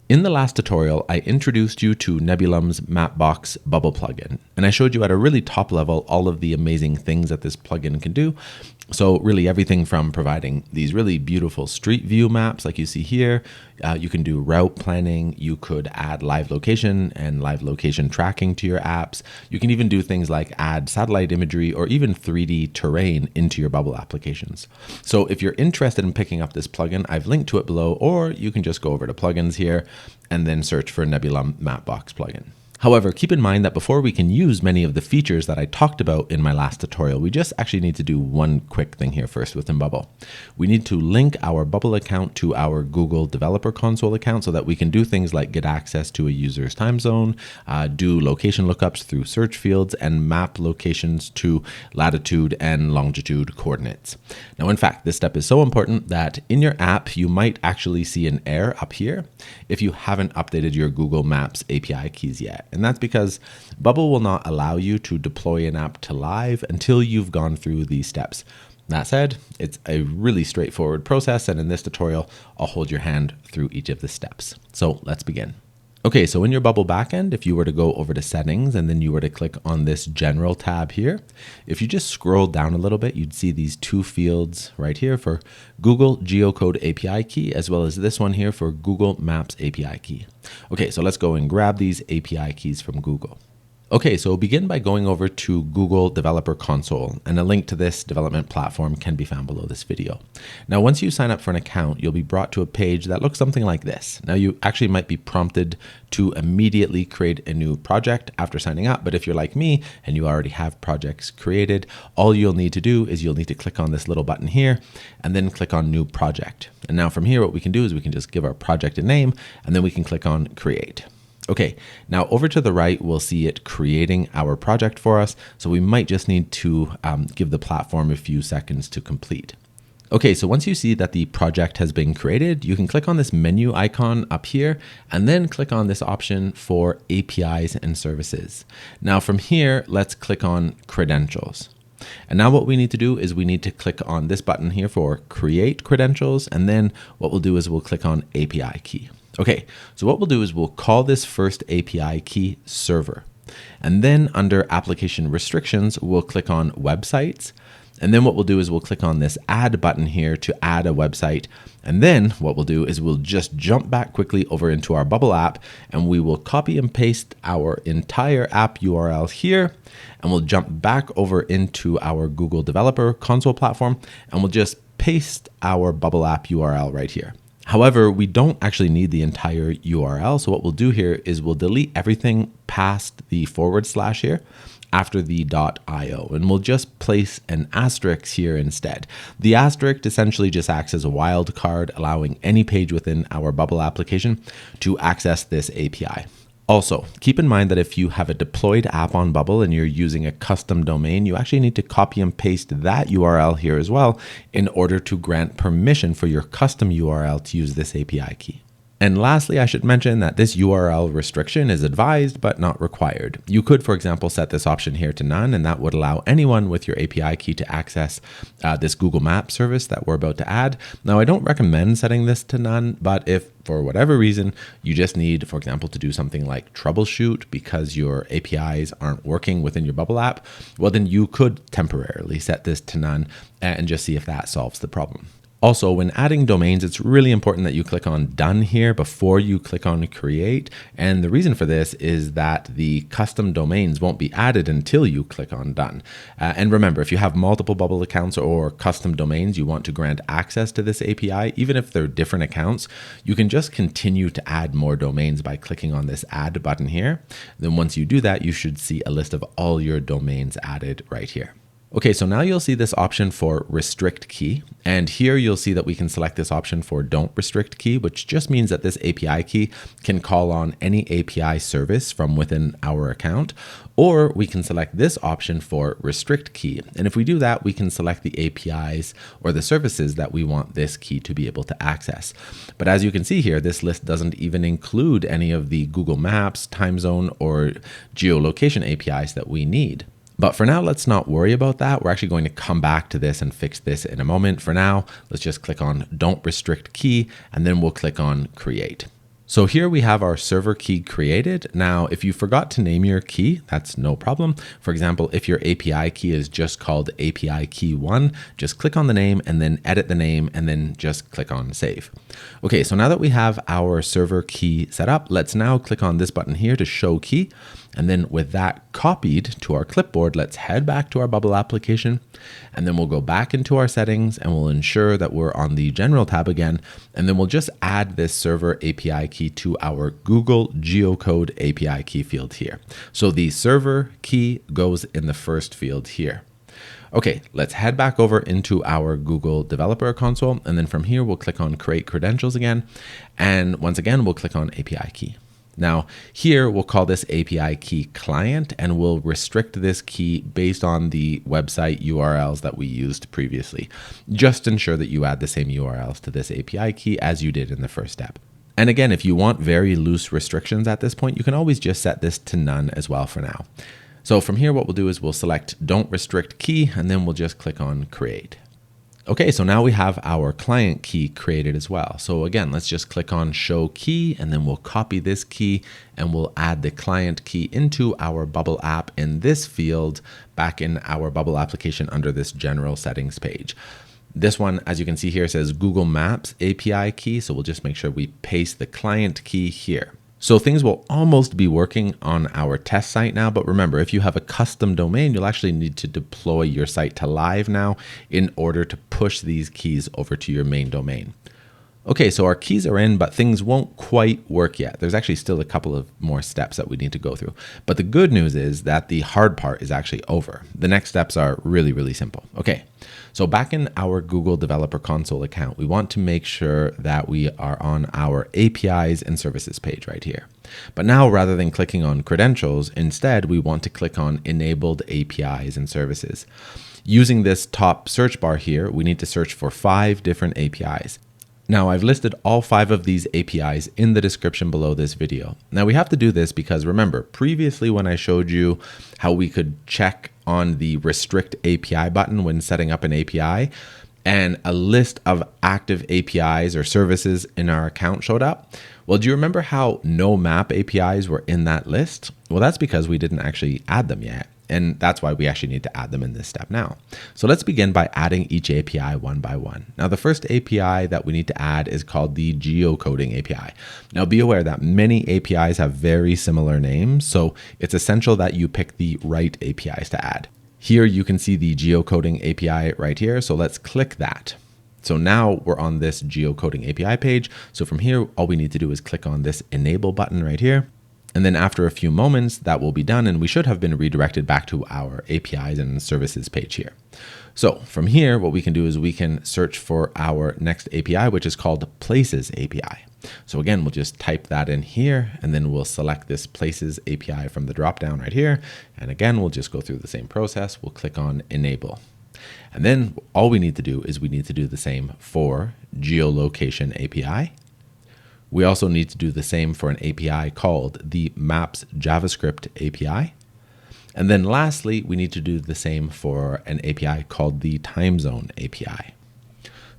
In the last tutorial, I introduced you to Nebulum's Mapbox bubble plugin, and I showed you at a really top level all of the amazing things that this plugin can do. So really everything from providing these really beautiful street view maps like you see here. You can do route planning. You could add live location and live location tracking to your apps. You can even do things like add satellite imagery or even 3D terrain into your bubble applications. So if you're interested in picking up this plugin, I've linked to it below, or you can just go over to plugins here and then search for Nebulum Mapbox plugin. However, keep in mind that before we can use many of the features that I talked about in my last tutorial, we just actually need to do one quick thing here first within Bubble. We need to link our Bubble account to our Google Developer Console account so that we can do things like get access to a user's time zone, do location lookups through search fields, and map locations to latitude and longitude coordinates. Now, in fact, this step is so important that in your app, you might actually see an error up here if you haven't updated your Google Maps API keys yet. And that's because Bubble will not allow you to deploy an app to live until you've gone through these steps. That said, it's a really straightforward process, and in this tutorial, I'll hold your hand through each of the steps. So let's begin. Okay, so in your Bubble backend, if you were to go over to settings and then you were to click on this general tab here, if you just scroll down a little bit, you'd see these two fields right here for Google Geocode API key, as well as this one here for Google Maps API key. Okay, so let's go and grab these API keys from Google. Okay, so begin by going over to Google Developer Console, and a link to this development platform can be found below this video. Now, once you sign up for an account, you'll be brought to a page that looks something like this. Now, you actually might be prompted to immediately create a new project after signing up, but if you're like me and you already have projects created, all you'll need to do is you'll need to click on this little button here and then click on New Project. And now from here, what we can do is we can just give our project a name, and then we can click on Create. Okay, now over to the right, we'll see it creating our project for us. So we might just need to give the platform a few seconds to complete. Okay, so once you see that the project has been created, you can click on this menu icon up here and then click on this option for APIs and services. Now from here, let's click on credentials. And now what we need to do is we need to click on this button here for create credentials. And then what we'll do is we'll click on API key. Okay, so what we'll do is we'll call this first API key server. And then under application restrictions, we'll click on websites. And then what we'll do is we'll click on this add button here to add a website. And then what we'll do is we'll just jump back quickly over into our Bubble app, and we will copy and paste our entire app URL here. And we'll jump back over into our Google Developer Console platform, and we'll just paste our Bubble app URL right here. However, we don't actually need the entire URL. So what we'll do here is we'll delete everything past the / here after the .io, and we'll just place an asterisk here instead. The asterisk essentially just acts as a wildcard, allowing any page within our Bubble application to access this API. Also, keep in mind that if you have a deployed app on Bubble and you're using a custom domain, you actually need to copy and paste that URL here as well in order to grant permission for your custom URL to use this API key. And lastly, I should mention that this URL restriction is advised but not required. You could, for example, set this option here to none, and that would allow anyone with your API key to access this Google Maps service that we're about to add. Now, I don't recommend setting this to none, but if for whatever reason you just need, for example, to do something like troubleshoot because your APIs aren't working within your Bubble app, well, then you could temporarily set this to none and just see if that solves the problem. Also, when adding domains, it's really important that you click on Done here before you click on Create. And the reason for this is that the custom domains won't be added until you click on Done. And remember, if you have multiple Bubble accounts or custom domains you want to grant access to this API, even if they're different accounts, you can just continue to add more domains by clicking on this Add button here. Then once you do that, you should see a list of all your domains added right here. Okay, so now you'll see this option for restrict key, and here you'll see that we can select this option for don't restrict key, which just means that this API key can call on any API service from within our account, or we can select this option for restrict key. And if we do that, we can select the APIs or the services that we want this key to be able to access. But as you can see here, this list doesn't even include any of the Google Maps, time zone, or geolocation APIs that we need. But for now, let's not worry about that. We're actually going to come back to this and fix this in a moment. For now, let's just click on Don't Restrict Key, and then we'll click on Create. So here we have our server key created. Now, if you forgot to name your key, that's no problem. For example, if your API key is just called API key 1, just click on the name and then edit the name and then just click on save. Okay, so now that we have our server key set up, let's now click on this button here to show key. And then with that copied to our clipboard, let's head back to our Bubble application. And then we'll go back into our settings and we'll ensure that we're on the general tab again. And then we'll just add this server API key to our Google Geocode API key field here. So the server key goes in the first field here. Okay, let's head back over into our Google Developer Console. And then from here, we'll click on Create Credentials again. And once again, we'll click on API key. Now here we'll call this API key client and we'll restrict this key based on the website URLs that we used previously. Just ensure that you add the same URLs to this API key as you did in the first step. And again, if you want very loose restrictions at this point, you can always just set this to none as well for now. So from here, what we'll do is we'll select Don't Restrict Key, and then we'll just click on Create. Okay, so now we have our client key created as well. So again, let's just click on Show Key, and then we'll copy this key and we'll add the client key into our Bubble app in this field back in our Bubble application under this general settings page. This one, as you can see here, says Google Maps API key. So we'll just make sure we paste the client key here. So things will almost be working on our test site now, but remember, if you have a custom domain, you'll actually need to deploy your site to live now in order to push these keys over to your main domain. Okay, so our keys are in, but things won't quite work yet. There's actually still a couple of more steps that we need to go through. But the good news is that the hard part is actually over. The next steps are really, really simple. Okay, so back in our Google Developer Console account, we want to make sure that we are on our APIs and services page right here. But now, rather than clicking on credentials, instead, we want to click on enabled APIs and services. Using this top search bar here, we need to search for 5 different APIs. Now, I've listed all 5 of these APIs in the description below this video. Now, we have to do this because remember, previously when I showed you how we could check on the restrict API button when setting up an API, and a list of active APIs or services in our account showed up. Well, do you remember how no map APIs were in that list? Well, that's because we didn't actually add them yet. And that's why we actually need to add them in this step now. So let's begin by adding each API one by one. Now, the first API that we need to add is called the Geocoding API. Now, be aware that many APIs have very similar names, so it's essential that you pick the right APIs to add. Here you can see the Geocoding API right here, so let's click that. So now we're on this Geocoding API page. So from here, all we need to do is click on this Enable button right here. And then after a few moments, that will be done, and we should have been redirected back to our APIs and services page here. So from here, what we can do is we can search for our next API, which is called Places API. So again, we'll just type that in here, and then we'll select this Places API from the dropdown right here. And again, we'll just go through the same process. We'll click on Enable. And then all we need to do is we need to do the same for Geolocation API. We also need to do the same for an API called the Maps JavaScript API. And then lastly, we need to do the same for an API called the Time Zone API.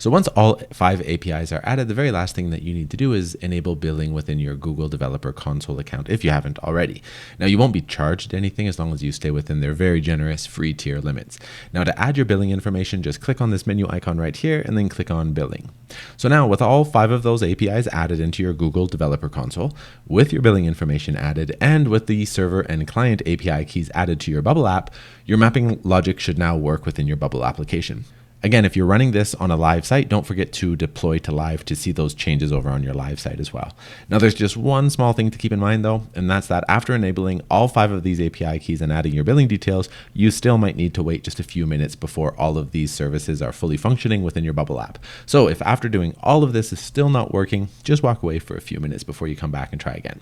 So once all 5 APIs are added, the very last thing that you need to do is enable billing within your Google Developer Console account if you haven't already. Now, you won't be charged anything as long as you stay within their very generous free tier limits. Now, to add your billing information, just click on this menu icon right here and then click on Billing. So now with all 5 of those APIs added into your Google Developer Console, with your billing information added, and with the server and client API keys added to your Bubble app, your mapping logic should now work within your Bubble application. Again, if you're running this on a live site, don't forget to deploy to live to see those changes over on your live site as well. Now, there's just one small thing to keep in mind though, and that's that after enabling all 5 of these API keys and adding your billing details, you still might need to wait just a few minutes before all of these services are fully functioning within your Bubble app. So if after doing all of this is still not working, just walk away for a few minutes before you come back and try again.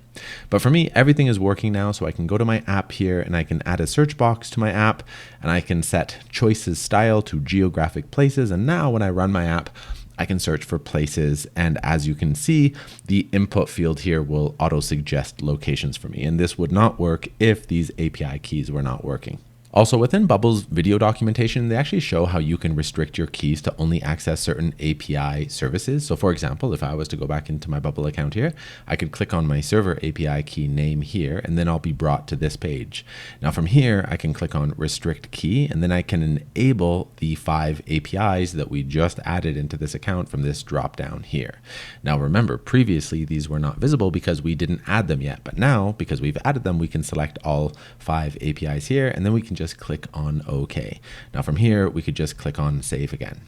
But for me, everything is working now, so I can go to my app here and I can add a search box to my app, and I can set choices style to geographic places, and now when I run my app, I can search for places, and as you can see, the input field here will auto suggest locations for me, and this would not work if these API keys were not working. Also, within Bubble's video documentation, they actually show how you can restrict your keys to only access certain API services. So for example, if I was to go back into my Bubble account here, I could click on my server API key name here, and then I'll be brought to this page. Now from here, I can click on restrict key, and then I can enable the 5 APIs that we just added into this account from this drop down here. Now remember, previously these were not visible because we didn't add them yet, but now because we've added them, we can select all 5 APIs here, and then we can just click on OK. Now from here, we could just click on save again.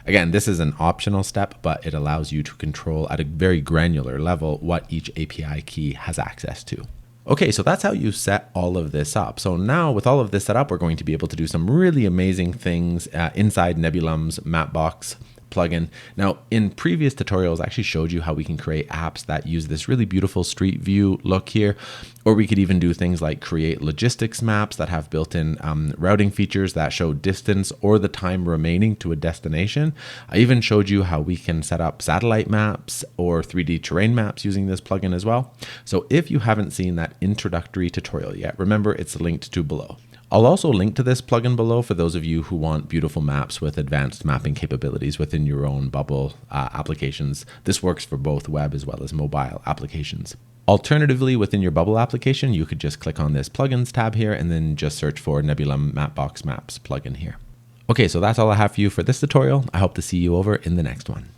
Again, this is an optional step, but it allows you to control at a very granular level what each API key has access to. Okay, so that's how you set all of this up. So now with all of this set up, we're going to be able to do some really amazing things inside Nebulum's Mapbox plugin. Now, in previous tutorials, I actually showed you how we can create apps that use this really beautiful street view look here, or we could even do things like create logistics maps that have built-in routing features that show distance or the time remaining to a destination. I even showed you how we can set up satellite maps or 3D terrain maps using this plugin as well. So if you haven't seen that introductory tutorial yet, remember it's linked to below. I'll also link to this plugin below for those of you who want beautiful maps with advanced mapping capabilities within your own Bubble applications. This works for both web as well as mobile applications. Alternatively, within your Bubble application, you could just click on this plugins tab here and then just search for Nebulum Mapbox Maps plugin here. Okay, so that's all I have for you for this tutorial. I hope to see you over in the next one.